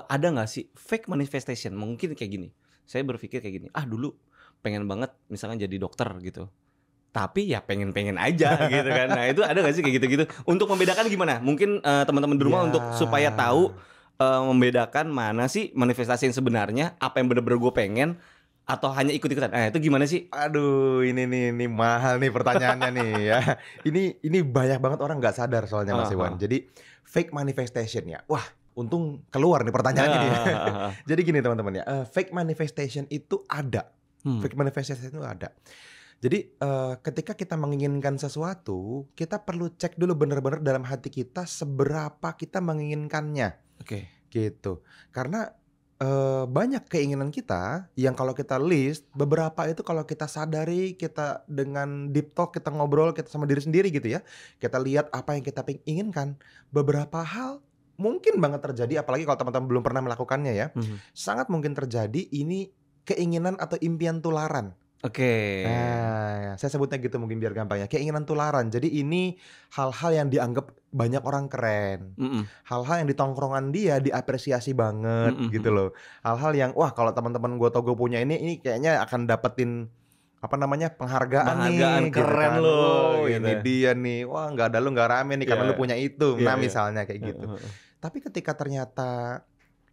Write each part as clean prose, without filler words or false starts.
Ada nggak sih fake manifestation? Mungkin kayak gini, saya berpikir kayak gini, "Ah, dulu pengen banget misalkan jadi dokter," gitu. Tapi ya pengen-pengen aja gitu kan. Nah, itu ada nggak sih kayak gitu-gitu? Untuk membedakan gimana? Mungkin, teman-teman di rumah untuk supaya Ya, tahu, membedakan mana sih manifestasi yang sebenarnya, apa yang bener-bener gue pengen, atau hanya ikut-ikutan. Itu gimana sih? aduh ini mahal nih pertanyaannya nih ya. Ini banyak banget orang nggak sadar soalnya Mas Heeh Iwan. heeh. Jadi fake manifestation ya. Wah, untung keluar nih pertanyaan ini ya. Heeh heeh heeh. Jadi gini teman-teman ya, fake manifestation itu ada. Hmm, Fake manifestation itu ada. Jadi, ketika kita menginginkan sesuatu, kita perlu cek dulu benar-benar dalam hati kita seberapa kita menginginkannya, oke. gitu. Karena, banyak keinginan kita yang kalau kita list, beberapa itu kalau kita sadari, kita dengan deep talk, kita ngobrol, kita sama diri sendiri gitu ya, kita lihat apa yang kita inginkan, beberapa hal mungkin banget terjadi, apalagi kalau teman-teman belum pernah melakukannya ya, Mhm. sangat mungkin terjadi ini keinginan atau impian tularan. Oke. Nah, saya sebutnya gitu mungkin biar gampang ya, keinginan tularan. Jadi ini hal-hal yang dianggap banyak orang keren, Mhm. hal-hal yang di tongkrongan dia diapresiasi banget Mhm gitu mhm. loh. Hal-hal yang, wah kalau teman-teman gue tau gue punya ini kayaknya akan dapetin, apa namanya, penghargaan Penghargaan nih gitu keren kan. loh, Wow gitu. ini dia nih, wah nggak ada lu nggak rame nih karena lu Iya. punya itu. Iya Nah iya. misalnya kayak Heeh gitu. heeh. Tapi ketika ternyata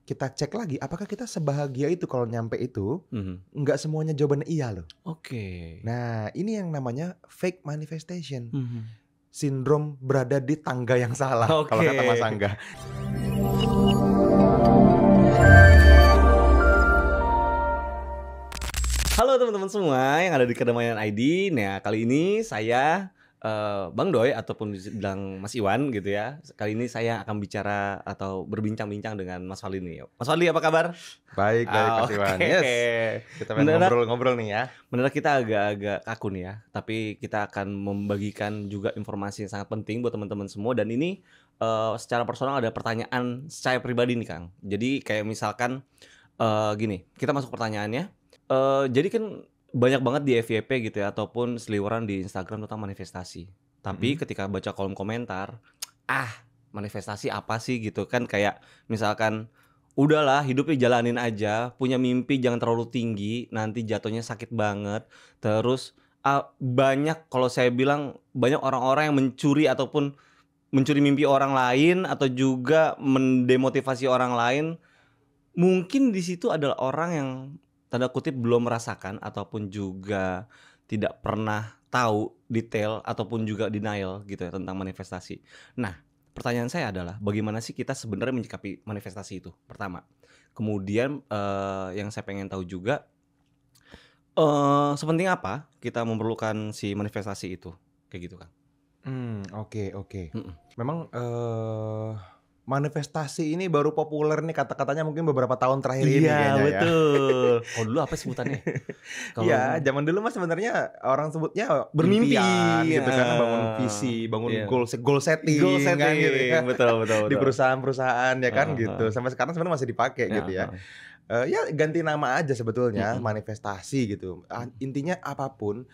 kita cek lagi, apakah kita sebahagia itu kalau nyampe itu, Mhm. nggak semuanya jawabannya iya loh. Oke. Nah, ini yang namanya fake manifestation. Mhm. Sindrom berada di tangga yang salah, kalau Oke. kata Mas Angga. Halo teman-teman semua yang ada di Kedamaian ID. Nah, kali ini saya, Bang Doy ataupun bisa bilang Mas Iwan gitu ya. Kali ini saya akan bicara atau berbincang-bincang dengan Mas Fadli nih. Mas Fadli apa kabar? Baik baik Mas Iwan. Oke. Yes, kita pengen Mendadak ngobrol-ngobrol nih ya. mendadak kita agak-agak kaku nih ya, tapi kita akan membagikan juga informasi yang sangat penting buat teman-teman semua dan ini, secara personal ada pertanyaan saya pribadi nih, Kang. Jadi kayak misalkan, gini, kita masuk pertanyaannya. Jadi kan banyak banget di FYP gitu ya ataupun seliweran di Instagram tentang manifestasi. Tapi Mhm. ketika baca kolom komentar, "Ah, manifestasi apa sih?" Gitu kan kayak misalkan, "Udahlah hidup jalanin aja, punya mimpi jangan terlalu tinggi, nanti jatuhnya sakit banget." Terus, banyak kalau saya bilang banyak orang-orang yang mencuri ataupun mencuri mimpi orang lain atau juga mendemotivasi orang lain. Mungkin di situ adalah orang yang tanda kutip belum merasakan ataupun juga tidak pernah tahu detail ataupun juga denial gitu ya tentang manifestasi. Nah, pertanyaan saya adalah bagaimana sih kita sebenarnya menyikapi manifestasi itu? Pertama. Kemudian, yang saya pengen tahu juga, sepenting apa kita memerlukan si manifestasi itu? Kayak gitu, Kang. Oke oke. Mhm. Memang, manifestasi ini baru populer nih kata-katanya mungkin beberapa tahun terakhir Iya, ini kayaknya ya. betul. Kalau dulu apa sebutannya? Kalau Iya, zaman dulu mah sebenarnya orang sebutnya bermimpi, impian gitu kan, bangun heeh, visi, bangun iya. goal Goal setting kan gitu setting, ya, betul betul di betul. perusahaan-perusahaan ya kan Heeh heeh. gitu. Sampai sekarang sebenarnya masih dipakai gitu Heeh ya. heeh. Ya ganti nama aja sebetulnya, Mhm. manifestasi gitu. Mhm. Intinya apapun,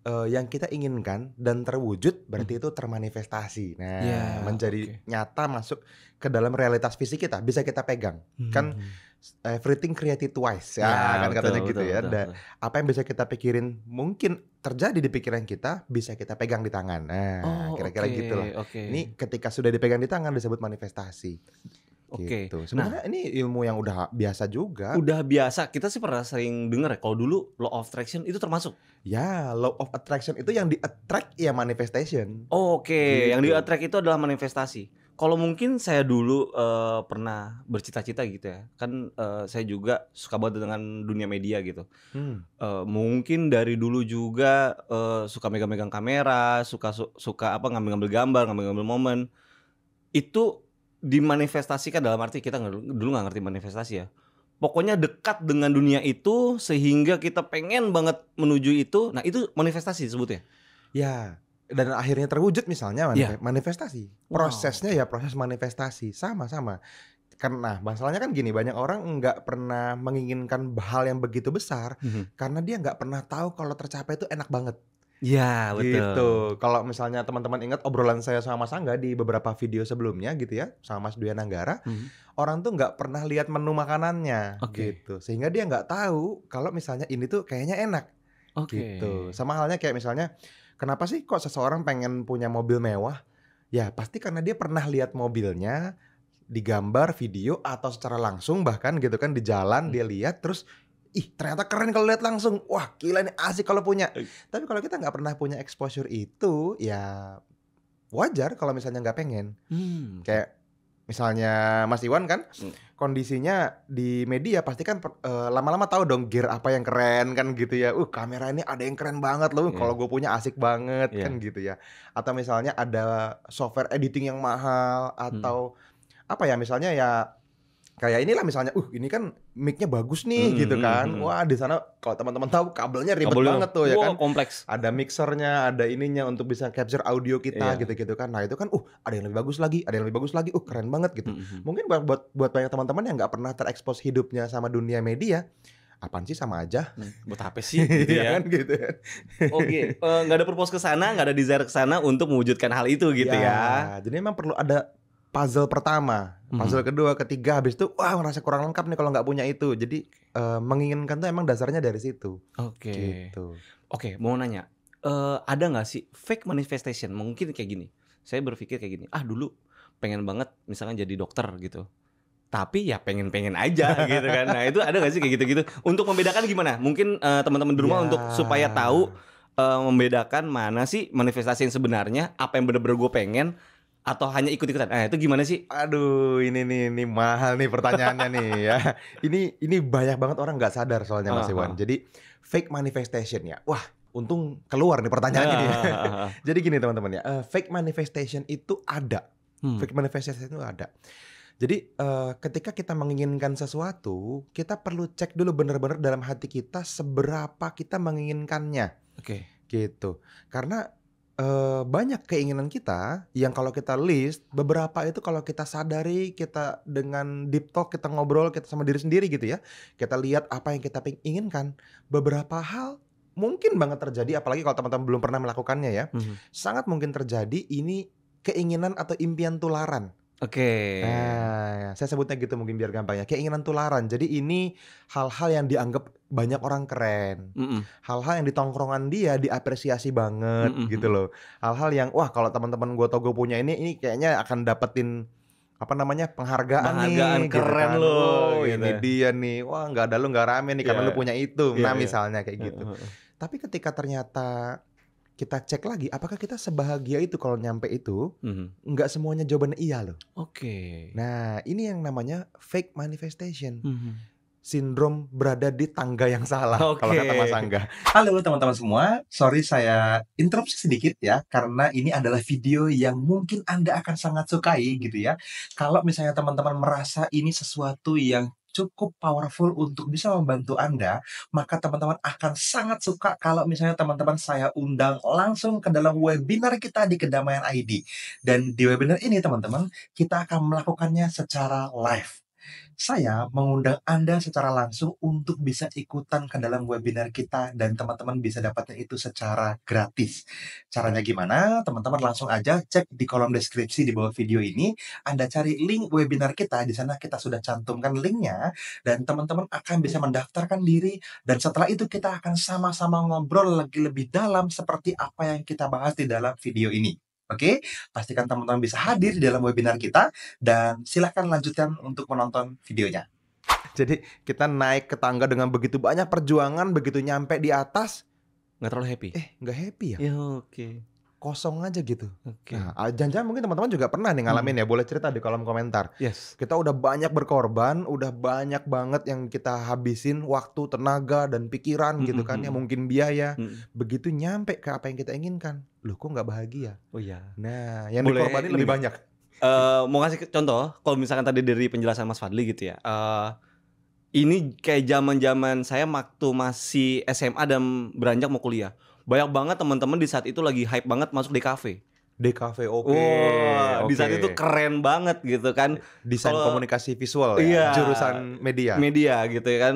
yang kita inginkan dan terwujud berarti Mhm. itu termanifestasi. Nah, Iya, menjadi oke. nyata masuk ke dalam realitas fisik kita, bisa kita pegang. Kan Mhm. everything created twice, Iya, ya kan betul katanya gitu betul ya. betul betul. Apa yang bisa kita pikirin mungkin terjadi di pikiran kita, bisa kita pegang di tangan. Nah, Oh, kira-kira oke gitulah. oke Ini ketika sudah dipegang di tangan disebut manifestasi, oke. gitu. Nah, Sebenarnya ini ilmu yang udah biasa juga. udah biasa kita sih pernah sering denger ya, kalau dulu law of attraction itu termasuk? Ya, law of attraction itu yang di-attract ya manifestation, Oke, yang gitu. di-attract itu adalah manifestasi. Kalau mungkin saya dulu, pernah bercita-cita gitu ya, kan, saya juga suka banget dengan dunia media gitu. Hmm, Mungkin dari dulu juga, suka megang-megang kamera, suka apa, ngambil-ngambil gambar, ngambil-ngambil momen. Itu dimanifestasikan dalam arti kita dulu nggak ngerti manifestasi ya. Pokoknya dekat dengan dunia itu sehingga kita pengen banget menuju itu, nah itu manifestasi disebutnya? ya, dan akhirnya terwujud misalnya Iya. manifestasi. Wow, Prosesnya oke. ya proses manifestasi, sama-sama. Karena masalahnya kan gini, banyak orang nggak pernah menginginkan hal yang begitu besar, Mhm. karena dia nggak pernah tahu kalau tercapai itu enak banget. Iya, betul. Gitu. Kalau misalnya teman-teman ingat obrolan saya sama Mas Angga di beberapa video sebelumnya gitu ya, sama Mas Dwi Nanggara, Mhm. orang tuh nggak pernah lihat menu makanannya Oke. gitu. Sehingga dia nggak tahu kalau misalnya ini tuh kayaknya enak Oke. gitu. Sama halnya kayak misalnya, kenapa sih kok seseorang pengen punya mobil mewah? Ya pasti karena dia pernah lihat mobilnya, digambar, video, atau secara langsung bahkan gitu kan di jalan Mmm, dia lihat terus, "Ih ternyata keren kalau lihat langsung, wah gila ini asik kalau punya." Tapi kalau kita nggak pernah punya exposure itu, ya wajar kalau misalnya nggak pengen. oke. Kayak misalnya Mas Iwan kan, Mmm, kondisinya di media pasti kan lama-lama tahu dong gear apa yang keren kan gitu ya, kamera ini ada yang keren banget loh, iya kalau gue punya asik banget," kan iya. gitu ya. Atau misalnya ada software editing yang mahal, Mhm. atau apa ya, misalnya ya kayak inilah misalnya, ini kan mic-nya bagus nih Mhm gitu mhm kan. mhm. Wah di sana kalau teman-teman tahu kabelnya ribet Kabelnya, banget tuh ya wah kan. kompleks. Ada mixernya, ada ininya untuk bisa capture audio kita Iya. gitu-gitu kan. Nah itu kan, ada yang lebih bagus lagi, ada yang lebih bagus lagi, Mmm, keren banget gitu. mhm mhm. Mungkin buat banyak teman-teman yang nggak pernah terekspos hidupnya sama dunia media, apaan sih sama aja, Buat apa sih gitu iya ya? kan gitu kan. Oke, nggak ada purpose ke sana, nggak ada desire ke sana untuk mewujudkan hal itu gitu Ya, ya? jadi memang perlu ada puzzle pertama, puzzle Mhm. kedua, ketiga, habis itu, wah ngerasa kurang lengkap nih kalau nggak punya itu. Jadi, menginginkan tuh emang dasarnya dari situ, Oke. gitu. Oke, mau nanya, ada nggak sih fake manifestation? Mungkin kayak gini, saya berpikir kayak gini, "Ah, dulu pengen banget misalkan jadi dokter," gitu, tapi ya pengen-pengen aja gitu kan. Nah, itu ada nggak sih kayak gitu-gitu? Untuk membedakan gimana? Mungkin, teman-teman di rumah Iya. untuk supaya tahu, membedakan mana sih manifestasi yang sebenarnya, apa yang bener-bener gue pengen, atau hanya ikut-ikutan. Itu gimana sih? Aduh, ini mahal nih pertanyaannya nih ya. Ini banyak banget orang nggak sadar soalnya Mas Heeh Iwan. heeh. Jadi, fake manifestation ya. Wah, untung keluar nih pertanyaan ini ya. Heeh heeh heeh. Jadi gini teman-teman ya, fake manifestation itu ada. Hmm, Fake manifestation itu ada. Jadi, ketika kita menginginkan sesuatu, kita perlu cek dulu benar-benar dalam hati kita seberapa kita menginginkannya, oke. gitu. Karena, banyak keinginan kita yang kalau kita list, beberapa itu kalau kita sadari, kita dengan deep talk, kita ngobrol, kita sama diri sendiri gitu ya, kita lihat apa yang kita inginkan, beberapa hal mungkin banget terjadi, apalagi kalau teman-teman belum pernah melakukannya ya, Mhm. sangat mungkin terjadi ini keinginan atau impian tularan. Oke. Nah, saya sebutnya gitu mungkin biar gampang ya, keinginan tularan. Jadi ini hal-hal yang dianggap banyak orang keren, Mhm. hal-hal yang di tongkrongan dia diapresiasi banget Mhm gitu mhm. loh. Hal-hal yang, wah kalau teman-teman gue tau gue punya ini kayaknya akan dapetin, apa namanya, penghargaan Penghargaan, nih gitu keren kan. lu, Wow ini gitu. dia nih, wah nggak ada lu nggak rame nih karena lu Iya punya itu. iya Nah iya. misalnya kayak Heeh gitu. heeh. Tapi ketika ternyata kita cek lagi, apakah kita sebahagia itu kalau nyampe itu, Mhm. nggak semuanya jawabannya iya loh. Oke. Nah, ini yang namanya fake manifestation. Mhm. Sindrom berada di tangga yang salah, kalau Oke. kata Mas Angga. Halo teman-teman semua, sorry saya interupsi sedikit ya, karena ini adalah video yang mungkin Anda akan sangat sukai gitu ya. Kalau misalnya teman-teman merasa ini sesuatu yang cukup powerful untuk bisa membantu Anda, maka teman-teman akan sangat suka kalau misalnya teman-teman saya undang langsung ke dalam webinar kita di Kedamaian ID. Dan di webinar ini teman-teman, kita akan melakukannya secara live. Saya mengundang Anda secara langsung untuk bisa ikutan ke dalam webinar kita dan teman-teman bisa dapatnya itu secara gratis. Caranya gimana? Teman-teman langsung aja cek di kolom deskripsi di bawah video ini, Anda cari link webinar kita, di sana kita sudah cantumkan linknya, dan teman-teman akan bisa mendaftarkan diri, dan setelah itu kita akan sama-sama ngobrol lagi lebih dalam seperti apa yang kita bahas di dalam video ini. Oke, pastikan teman-teman bisa hadir di dalam webinar kita, dan silahkan lanjutkan untuk menonton videonya. Jadi kita naik ke tangga dengan begitu banyak perjuangan, begitu nyampe di atas, Nggak terlalu happy? nggak happy ya, Ya, oke kosong aja gitu. Nah, oke. jangan-jangan mungkin teman-teman juga pernah nih Mhm. ngalamin ya, boleh cerita di kolom komentar. Yes. Kita udah banyak berkorban, udah banyak banget yang kita habisin waktu, tenaga, dan pikiran Mhm gitu kan ya, mhm. mungkin biaya. Mhm. Begitu nyampe ke apa yang kita inginkan, loh kok nggak bahagia? Oh iya. Nah, yang Boleh dikorbanin ini lebih nggak? banyak. Mau ngasih contoh, kalau misalkan tadi dari penjelasan Mas Fadli gitu ya, ini kayak zaman-zaman saya waktu masih SMA dan beranjak mau kuliah. Banyak banget teman-teman di saat itu lagi hype banget masuk di kafe. DKV, oke, Wah, di saat oke. itu keren banget gitu kan. Desain Kalau komunikasi visual iya, ya, jurusan media. media gitu ya kan.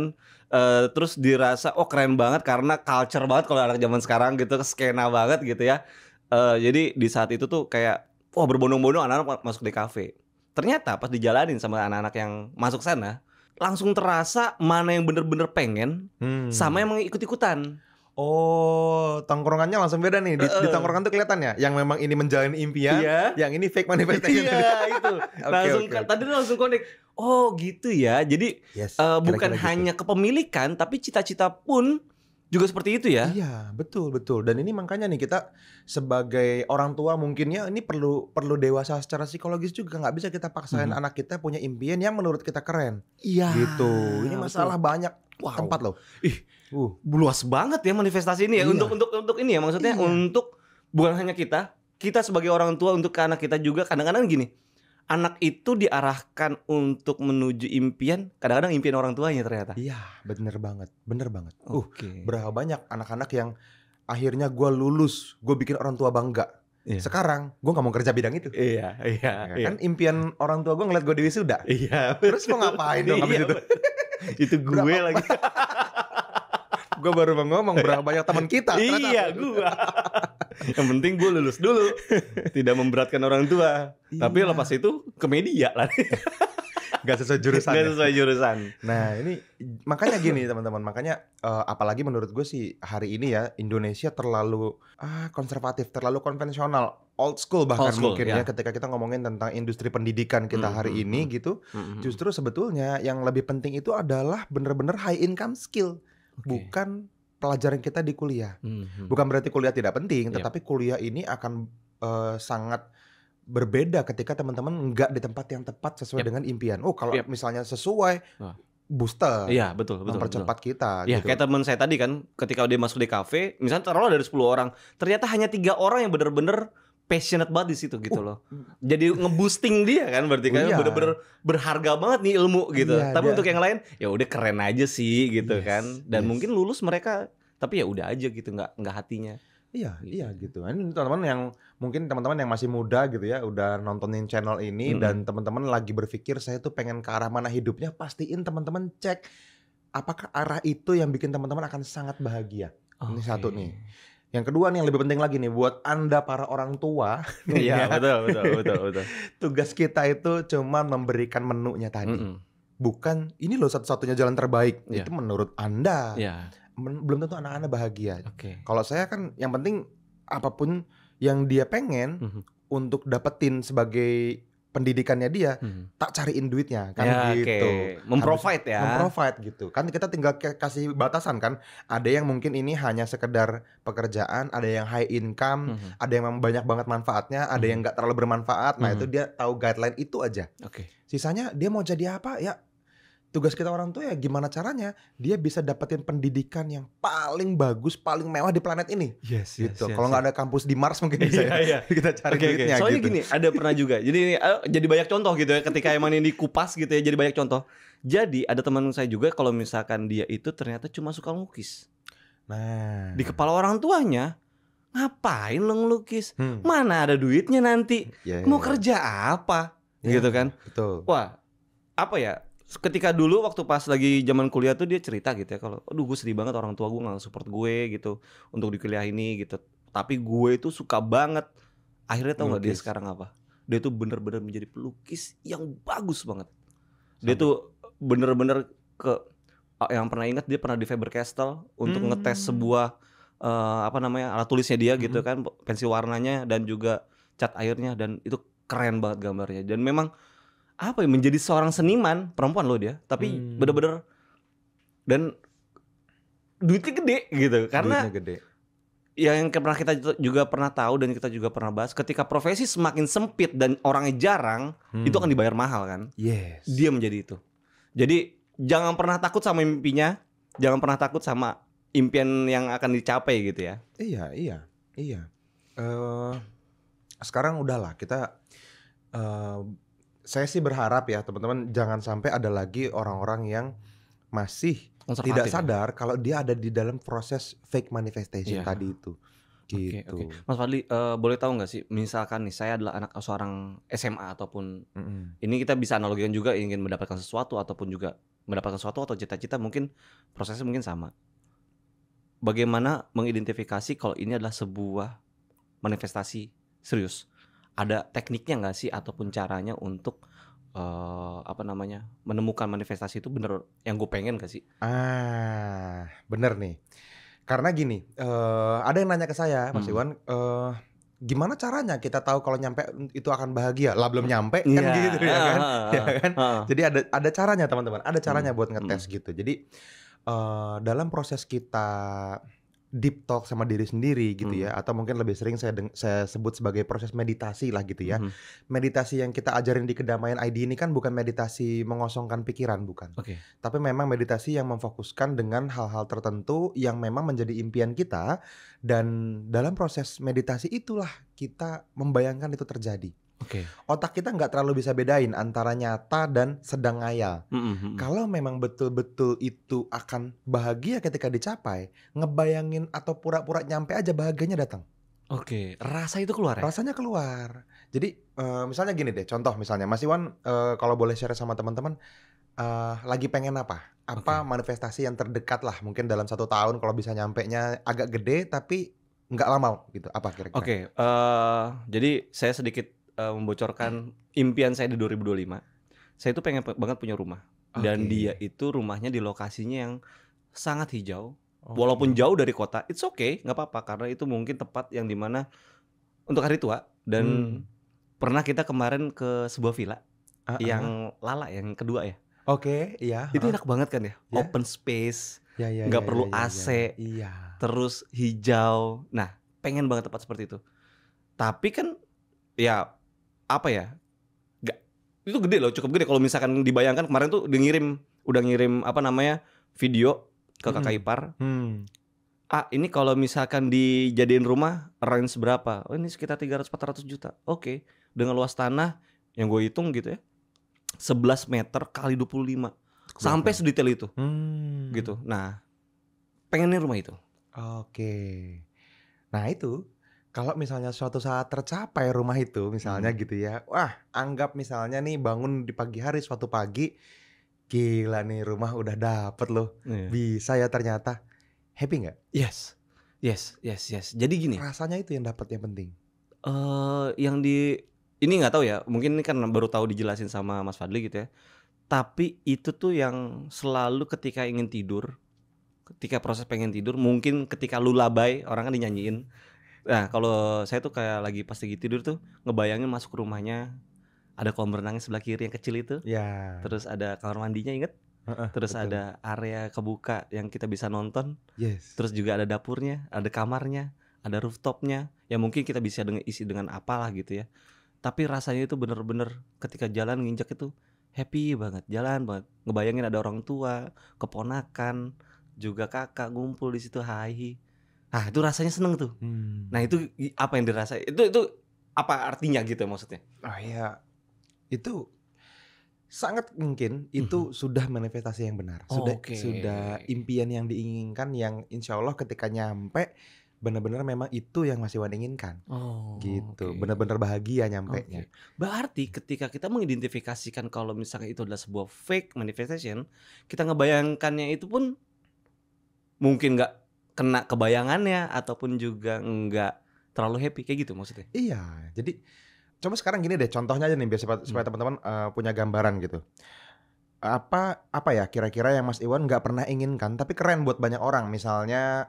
Terus dirasa oh keren banget karena culture banget kalau anak zaman sekarang gitu, skena banget gitu ya. Jadi di saat itu tuh kayak wah berbondong-bondong anak-anak masuk DKV. Ternyata pas dijalanin sama anak-anak yang masuk sana, langsung terasa mana yang bener-bener pengen sama yang ikut-ikutan. Oh, tongkrongannya langsung beda nih. Di Heeh. tongkrongan tuh kelihatan ya, yang memang ini menjalani impian, Iya. yang ini fake manifestation. Iya itu. Oke, Langsung oke, oke. tadi langsung connect. Oh gitu ya. Jadi Yes, bukan kira-kira gitu. hanya kepemilikan tapi cita-cita pun juga seperti itu ya. Iya, betul, betul. Dan ini makanya nih kita sebagai orang tua mungkin ya ini perlu dewasa secara psikologis juga. Nggak bisa kita paksain Mhm. anak kita punya impian yang menurut kita keren. Iya. Gitu. Ini betul. masalah banyak Wow. tempat loh. Ih, Uh, luas banget ya manifestasi ini ya. Iya. Untuk ini ya maksudnya Iya. untuk bukan hanya kita sebagai orang tua untuk ke anak kita juga kadang-kadang gini. Anak itu diarahkan untuk menuju impian, kadang-kadang impian orang tuanya ternyata. iya, bener banget, bener banget. Oke. Berapa banyak anak-anak yang akhirnya gue lulus, gue bikin orang tua bangga. Iya. Sekarang gue nggak mau kerja bidang itu. Iya, iya, Ya iya. kan impian orang tua gue ngeliat gue di wisuda. Iya. Terus mau ngapain dong habis Iya, itu? Itu gue Berapa- lagi. Gue baru mau ngomong berapa banyak teman kita. ternyata. Iya, gua. Yang penting gue lulus dulu. Tidak memberatkan orang tua. Tapi Iya. lepas itu ke media lah. Gak sesuai jurusan. Nggak ya? sesuai jurusan. Nah ini makanya gini teman-teman, makanya apalagi menurut gue sih hari ini ya Indonesia terlalu konservatif, terlalu konvensional, old school bahkan Old school, mungkin ya. ya ketika kita ngomongin tentang industri pendidikan kita hari ini gitu. Justru sebetulnya yang lebih penting itu adalah bener-bener high income skill, bukan pelajaran kita di kuliah. Bukan berarti kuliah tidak penting, Yap. tetapi kuliah ini akan sangat berbeda ketika teman-teman nggak di tempat yang tepat sesuai Yap. dengan impian. Oh kalau Yap. misalnya sesuai, Wah. booster, Iya, betul. mempercepat kita. Ya, gitu. kayak teman saya tadi kan, ketika dia masuk di kafe, misalnya taruhlah dari 10 orang, ternyata hanya 3 orang yang bener-bener passionate banget di situ gitu loh. Jadi ngeboosting dia kan berarti kan Iya. bener-bener berharga banget nih ilmu gitu. Iya, Tapi dia- untuk yang lain ya udah keren aja sih gitu Yes, kan. Dan yes. mungkin lulus mereka tapi ya udah aja gitu nggak hatinya. Iya, Gitu. iya gitu. Ini teman-teman yang mungkin teman-teman yang masih muda gitu ya, udah nontonin channel ini dan teman-teman lagi berpikir saya tuh pengen ke arah mana hidupnya, pastiin teman-teman cek apakah arah itu yang bikin teman-teman akan sangat bahagia. Ini satu nih. Yang kedua nih yang lebih penting lagi nih buat Anda para orang tua, Iya, ya, betul. tugas kita itu cuma memberikan menunya tadi. Mm-mm. Bukan ini loh satu-satunya jalan terbaik. Iya. Itu menurut Anda. Iya, Belum tentu anak-anak bahagia. oke. Kalau saya kan yang penting apapun yang dia pengen Mhm. untuk dapetin sebagai pendidikannya dia, Mhm. tak cariin duitnya kan Ya, gitu. oke. Memprovide ya. Memprovide gitu. Kan kita tinggal kasih batasan kan. Ada yang mungkin ini hanya sekedar pekerjaan, ada yang high income, Mhm. ada yang memang banyak banget manfaatnya, ada yang nggak terlalu bermanfaat. Nah, Mhm. itu dia tahu guideline itu aja. Oke. Sisanya dia mau jadi apa ya? Tugas kita orang tua ya gimana caranya dia bisa dapetin pendidikan yang paling bagus, paling mewah di planet ini. Yes, Gitu. Kalau nggak ada kampus di Mars mungkin bisa ya. Iya. Kita cari Oke. duitnya Soalnya gitu. gini, ada pernah juga. Jadi ini jadi banyak contoh gitu ya ketika emang ini dikupas gitu ya, jadi banyak contoh. Jadi ada teman saya juga kalau misalkan dia itu ternyata cuma suka lukis. Nah, Di kepala orang tuanya, ngapain lo ngelukis? Hmm. Mana ada duitnya nanti? Ya, Mau ya, kerja apa? ya. Gitu kan. Betul. Wah, apa ya? Ketika dulu waktu pas lagi zaman kuliah tuh dia cerita gitu ya kalau aduh gue sedih banget orang tua gue nggak support gue gitu untuk di kuliah ini gitu. Tapi gue itu suka banget. Akhirnya tau nggak dia Melukis. sekarang apa? Dia tuh bener-bener menjadi pelukis yang bagus banget. Dia tuh bener-bener yang pernah ingat dia pernah di Faber-Castell untuk ngetes sebuah apa namanya alat tulisnya dia gitu kan, pensil warnanya dan juga cat airnya dan itu keren banget gambarnya. Dan memang apa ya menjadi seorang seniman perempuan loh dia, tapi bener-bener dan duitnya gede gitu karena Duitnya gede. yang pernah kita juga pernah tahu dan kita juga pernah bahas ketika profesi semakin sempit dan orangnya jarang itu akan dibayar mahal kan. Yes. Dia menjadi itu. Jadi jangan pernah takut sama mimpinya, jangan pernah takut sama impian yang akan dicapai gitu ya. Iya. Sekarang udahlah kita. Saya sih berharap ya teman-teman jangan sampai ada lagi orang-orang yang masih Konservatif. tidak sadar kalau dia ada di dalam proses fake manifestation Iya. tadi itu. Oke, oke. gitu. Mas Fadli, boleh tahu nggak sih, misalkan nih saya adalah anak seorang SMA ataupun Mhm. ini kita bisa analogikan juga ingin mendapatkan sesuatu ataupun juga mendapatkan sesuatu atau cita-cita mungkin prosesnya mungkin sama. Bagaimana mengidentifikasi kalau ini adalah sebuah manifestasi serius? Ada tekniknya nggak sih ataupun caranya untuk, apa namanya, menemukan manifestasi itu bener yang gue pengen nggak sih? Bener nih. Karena gini, ada yang nanya ke saya, Mas Mhm. Iwan, "Gimana caranya kita tahu kalau nyampe itu akan bahagia?" Lah belum nyampe kan Iya, gitu ya heeh kan, heeh ya heeh, kan. heeh. Jadi ada caranya teman-teman, ada caranya Mhm, buat mhm. ngetes gitu. Jadi, dalam proses kita deep talk sama diri sendiri gitu ya, Mhm, atau mungkin lebih sering saya sebut sebagai proses meditasi lah gitu ya. mhm. Meditasi yang kita ajarin di Kedamaian ID ini kan bukan meditasi mengosongkan pikiran, bukan. Oke, Tapi memang meditasi yang memfokuskan dengan hal-hal tertentu yang memang menjadi impian kita, dan dalam proses meditasi itulah kita membayangkan itu terjadi. oke. Otak kita nggak terlalu bisa bedain antara nyata dan sedang ngayal. Mhm, mhm. Kalau memang betul-betul itu akan bahagia ketika dicapai, ngebayangin atau pura-pura nyampe aja bahagianya datang. Oke, rasa itu keluar ya? Rasanya keluar. Jadi, misalnya gini deh, contoh misalnya Mas Iwan, kalau boleh share sama teman-teman, lagi pengen apa? Apa Oke. manifestasi yang terdekat lah, mungkin dalam 1 tahun kalau bisa nyampenya agak gede tapi nggak lama gitu, apa kira-kira? Oke, jadi saya sedikit, membocorkan impian saya di 2025. Saya itu pengen banget punya rumah, dan dia Oke, itu rumahnya di lokasinya yang sangat hijau, walaupun oke. jauh dari kota, it's okay, nggak apa-apa, karena itu mungkin tempat yang di mana untuk hari tua. Dan Mmm, pernah kita kemarin ke sebuah villa heeh. yang Lala yang kedua ya, Oke, iya, itu heeh. enak banget kan ya, Ya? open space, Ya ya nggak ya ya perlu ya ya. AC, Iya. terus hijau. Nah, pengen banget tempat seperti itu. Tapi kan ya, apa ya, nggak, itu gede loh, cukup gede kalau misalkan dibayangkan kemarin tuh udah ngirim apa namanya, video ke kakak Mhm. ipar, Mmm. "Ah, ini kalau misalkan dijadiin rumah range berapa?" "Oh, ini sekitar 300-400 juta." Oke, dengan luas tanah yang gue hitung gitu ya, 11 meter kali 25, sampai Kebayang. sedetail itu, gitu. Mmm. Nah, pengennya rumah itu. Oke. Nah itu, kalau misalnya suatu saat tercapai rumah itu misalnya Mhm, gitu ya, wah anggap misalnya nih bangun di pagi hari suatu pagi, gila nih rumah udah dapet loh, iya. bisa ya ternyata. Happy nggak? Yes, yes, yes, yes. Jadi gini, Rasanya itu yang dapat yang penting. yang ini nggak tahu ya, mungkin ini kan baru tahu dijelasin sama Mas Fadli gitu ya, tapi itu tuh yang selalu ketika ingin tidur, ketika proses pengen tidur, mungkin ketika lullaby orang kan dinyanyiin. Nah, kalau saya tuh kayak lagi pas lagi tidur tuh ngebayangin masuk ke rumahnya, ada kolam renangnya sebelah kiri yang kecil itu, Ya, terus ada kamar mandinya inget, heeh, terus betul. ada area kebuka yang kita bisa nonton, Yes. terus juga ada dapurnya, ada kamarnya, ada rooftop-nya, yang mungkin kita bisa isi dengan apalah gitu ya. Tapi rasanya itu bener-bener ketika jalan nginjek itu happy banget, jalan banget. Ngebayangin ada orang tua, keponakan, juga kakak ngumpul di situ hahi. Ah, itu rasanya seneng tuh. Nah, Mmm. itu apa yang dirasain? Itu apa artinya gitu maksudnya? Oh ya, itu sangat mungkin Mhm. itu sudah manifestasi yang benar, Oke. sudah impian yang diinginkan yang insya Allah ketika nyampe, benar-benar memang itu yang Mas Iwan inginkan, Oh, gitu. oke. Benar-benar bahagia Oke. nyampenya. Berarti ketika kita mengidentifikasikan kalau misalnya itu adalah sebuah fake manifestation, kita ngebayangkannya itu pun mungkin nggak kena kebayangannya ataupun juga nggak terlalu happy, kayak gitu maksudnya? Iya, jadi coba sekarang gini deh contohnya aja nih biar supaya Mmm. teman-teman, punya gambaran gitu. Apa apa ya kira-kira yang Mas Iwan nggak pernah inginkan tapi keren buat banyak orang? Misalnya,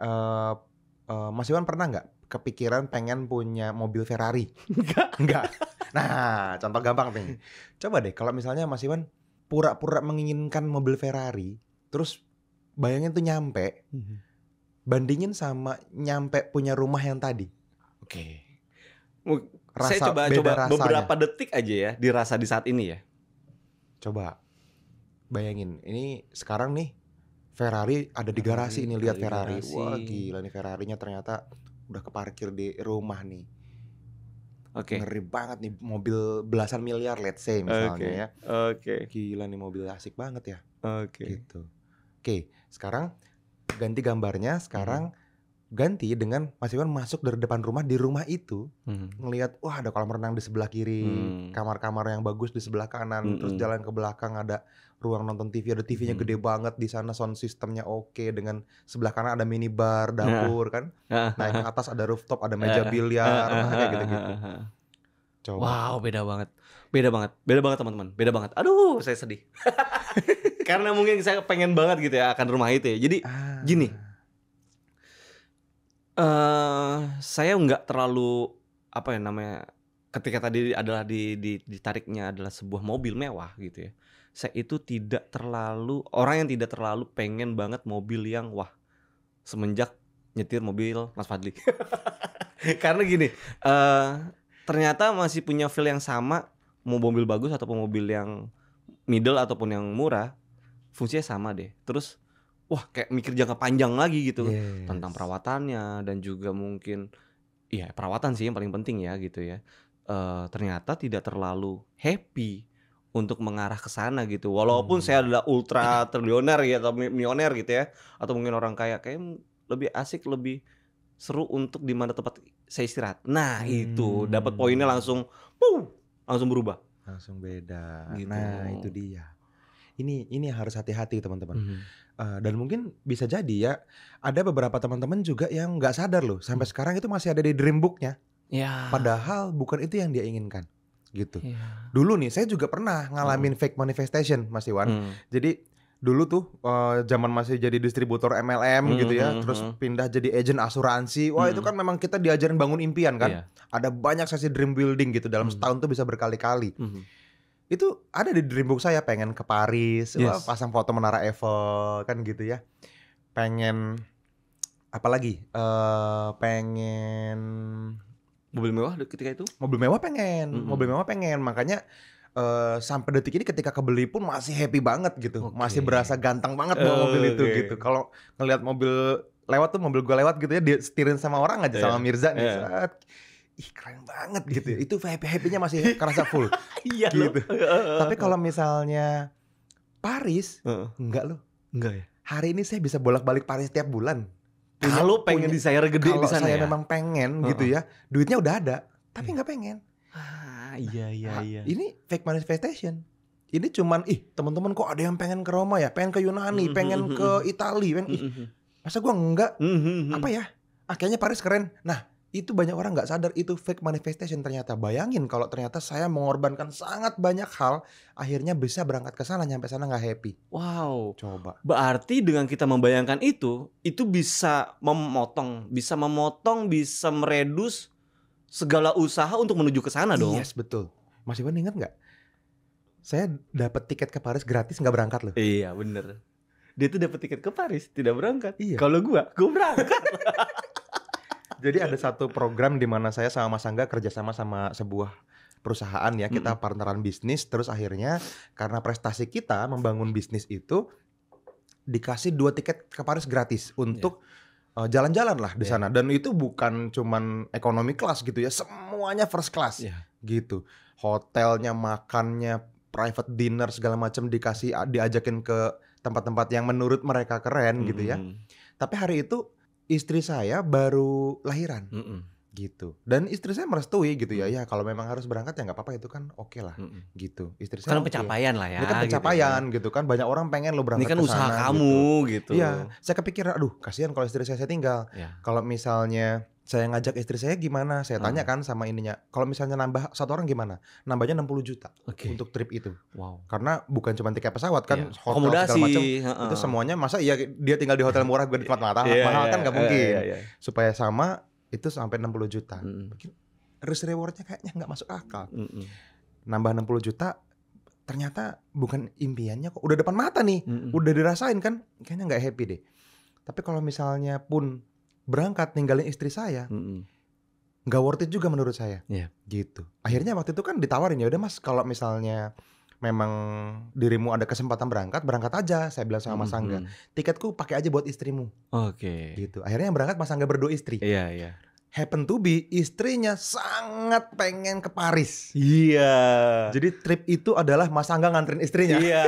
Mas Iwan pernah nggak kepikiran pengen punya mobil Ferrari? Enggak. Enggak. Nah, contoh gampang nih. Coba deh kalau misalnya Mas Iwan pura-pura menginginkan mobil Ferrari, terus bayangin tuh nyampe, Mhm. bandingin sama nyampe punya rumah yang tadi. Oke. Mung saya Rasa coba beda coba rasanya. beberapa detik aja ya, dirasa di saat ini ya. Coba bayangin, ini sekarang nih Ferrari ada di Ferrari garasi ini, ada lihat di Ferrari. garasi. Wah, gila nih Ferrarinya ternyata udah keparkir di rumah nih. Oke. Ngeri banget nih, mobil belasan miliar let's say misalnya Oke. ya. Oke. Gila nih mobil asik banget ya, Oke. gitu. Oke, sekarang ganti gambarnya, Mhm. sekarang ganti dengan Mas Iwan masuk dari depan rumah, di rumah itu ngelihat wah ada kolam renang di sebelah kiri, kamar-kamar yang bagus di sebelah kanan, terus jalan ke belakang ada ruang nonton TV, ada TV-nya gede banget di sana, sound systemnya oke, dengan sebelah kanan ada minibar, dapur kan. Naik ke atas ada rooftop, ada meja biliar, kayak gitu-gitu. Coba. Wow, beda banget. Beda banget teman-teman. Beda banget. Aduh, saya sedih. Karena mungkin saya pengen banget gitu ya akan rumah itu ya. Jadi gini, saya nggak terlalu apa ya namanya, ketika tadi adalah ditariknya adalah sebuah mobil mewah gitu ya. Saya itu tidak terlalu orang yang tidak terlalu pengen banget mobil yang wah semenjak nyetir mobil Mas Fadli. Karena gini, ternyata masih punya feel yang sama, mau mobil bagus ataupun mobil yang middle ataupun yang murah, fungsinya sama deh. Terus wah kayak mikir jangka panjang lagi gitu tentang perawatannya dan juga mungkin ya perawatan sih yang paling penting ya gitu ya. Ternyata tidak terlalu happy untuk mengarah ke sana gitu. Walaupun saya adalah ultra triliuner ya atau milioner gitu ya, atau mungkin orang kaya, kayak lebih asik, lebih seru untuk di mana tempat saya istirahat. Nah, itu dapat poinnya langsung berubah. Langsung beda. Gitu. Nah, itu dia. Ini harus hati-hati teman-teman. Dan mungkin bisa jadi ya ada beberapa teman-teman juga yang nggak sadar loh sampai sekarang itu masih ada di dream book-nya. Ya. Padahal bukan itu yang dia inginkan. Gitu. Dulu nih saya juga pernah ngalamin fake manifestation, Mas Iwan. Jadi dulu tuh zaman masih jadi distributor MLM gitu ya, terus pindah jadi agent asuransi. Wah, itu kan memang kita diajarin bangun impian kan. Ada banyak sesi dream building gitu, dalam setahun tuh bisa berkali-kali. Itu ada di dream book saya, pengen ke Paris, wah, pasang foto Menara Eiffel kan gitu ya. Pengen apalagi? Pengen mobil mewah ketika itu? Mobil mewah pengen. Makanya sampai detik ini ketika kebeli pun masih happy banget gitu. Masih berasa ganteng banget bawa mobil itu gitu. Kalau ngelihat mobil lewat tuh, mobil gue lewat gitu ya, dia setirin sama orang aja, sama Mirza nih. Ih, keren banget gitu ya. Itu happy-nya masih kerasa full. Iya gitu. Tapi kalau misalnya Paris, enggak loh. Enggak ya? Hari ini saya bisa bolak-balik Paris tiap bulan. Kalau pengen desire gede di sana ya. Kalau saya memang pengen gitu ya, duitnya udah ada, tapi nggak pengen. Iya. Ini fake manifestation. Ini cuman teman-teman kok ada yang pengen ke Roma ya, pengen ke Yunani, pengen ke Italia, masa gua enggak? Apa ya? Kayaknya Paris keren. Nah, itu banyak orang nggak sadar itu fake manifestation ternyata. Bayangin kalau ternyata saya mengorbankan sangat banyak hal, akhirnya bisa berangkat ke sana, nyampe sana nggak happy. Wow. Coba. Berarti dengan kita membayangkan itu bisa memotong, bisa meredus segala usaha untuk menuju ke sana dong. Yes, betul. Mas Iwan ingat nggak? Saya dapat tiket ke Paris gratis, nggak berangkat loh. Iya, bener. Dia tuh dapat tiket ke Paris, tidak berangkat. Iya. Kalau gua berangkat. Jadi ada satu program di mana saya sama Mas Angga kerjasama sama sebuah perusahaan ya, kita partneran bisnis, terus akhirnya karena prestasi kita membangun bisnis itu dikasih 2 tiket ke Paris gratis untuk jalan-jalan lah di sana. Dan itu bukan cuman ekonomi kelas gitu ya, semuanya first class gitu. Hotelnya, makannya, private dinner segala macam diajakin ke tempat-tempat yang menurut mereka keren gitu ya. Tapi hari itu istri saya baru lahiran gitu, dan istri saya merestui gitu ya. Ya kalau memang harus berangkat ya nggak apa-apa, itu kan oke lah gitu. Istri saya kan pencapaian lah ya. Ini kan pencapaian gitu kan, banyak orang pengen lo berangkat ini kan ke usaha sana kamu gitu. Iya, saya kepikiran aduh kasihan kalau istri saya tinggal. Kalau misalnya saya ngajak istri saya gimana? Saya tanya kan sama ininya. Kalau misalnya nambah 1 orang gimana? Nambahnya 60 juta untuk trip itu. Wow. Karena bukan cuma tiket pesawat kan, hotel akomodasi segala macam. Itu semuanya, masa iya dia tinggal di hotel murah, gue di tempat mahal kan nggak mungkin. Supaya sama itu sampai 60 juta. Risk rewardnya kayaknya nggak masuk akal. Nambah 60 juta ternyata bukan impiannya kok. Udah depan mata nih, udah dirasain kan, kayaknya nggak happy deh. Tapi kalau misalnya pun berangkat ninggalin istri saya, nggak worth it juga menurut saya. Gitu. Akhirnya waktu itu kan ditawarin, ya udah Mas, kalau misalnya memang dirimu ada kesempatan berangkat aja. Saya bilang sama Mas Angga, tiketku pakai aja buat istrimu. Gitu. Akhirnya yang berangkat Mas Angga berdua istri. Iya. Happen to be istrinya sangat pengen ke Paris. Iya. Jadi trip itu adalah Mas Angga nganterin istrinya. Iya.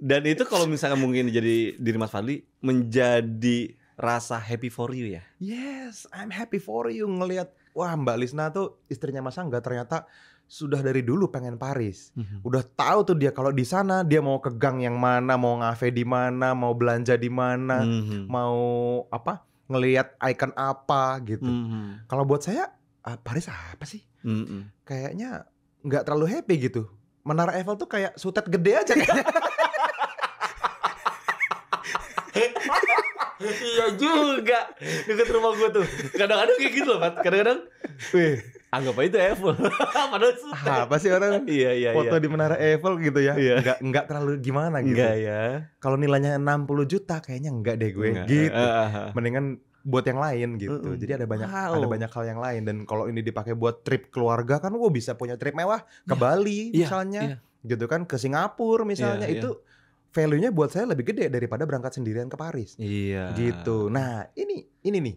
Dan itu kalau misalkan mungkin jadi diri Mas Fadli menjadi rasa happy for you ya? Yes, I'm happy for you ngelihat, wah Mbak Lisna tuh istrinya Mas Angga ternyata sudah dari dulu pengen Paris. Udah tahu tuh dia kalau di sana dia mau ke gang yang mana, mau ngafe di mana, mau belanja di mana, mau apa? Ngelihat icon apa gitu. Kalau buat saya Paris apa sih? Kayaknya nggak terlalu happy gitu. Menara Eiffel tuh kayak sutet gede aja kayaknya. Iya juga, deket rumah gue tuh. Kadang-kadang kayak gitu loh, Pat. Kadang-kadang, wih, anggap aja itu Eiffel. Padahal sutet. Apa sih orang Iya. foto di Menara Eiffel gitu ya? Iya. Nggak terlalu gimana gitu. Enggak ya. Kalau nilainya 60 juta kayaknya enggak deh gue Enggak. gitu. Mendingan buat yang lain gitu. Jadi ada Wow. banyak hal yang lain, dan kalau ini dipakai buat trip keluarga kan gue bisa punya trip mewah ke Bali misalnya. Gitu kan, ke Singapura misalnya. Itu value-nya buat saya lebih gede daripada berangkat sendirian ke Paris. Iya. Gitu. Nah, ini nih.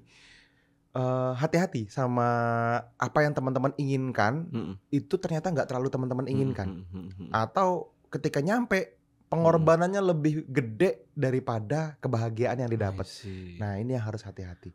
Hati-hati sama apa yang teman-teman inginkan, itu ternyata nggak terlalu teman-teman inginkan. Atau ketika nyampe pengorbanannya lebih gede daripada kebahagiaan yang didapat. Nah, ini yang harus hati-hati.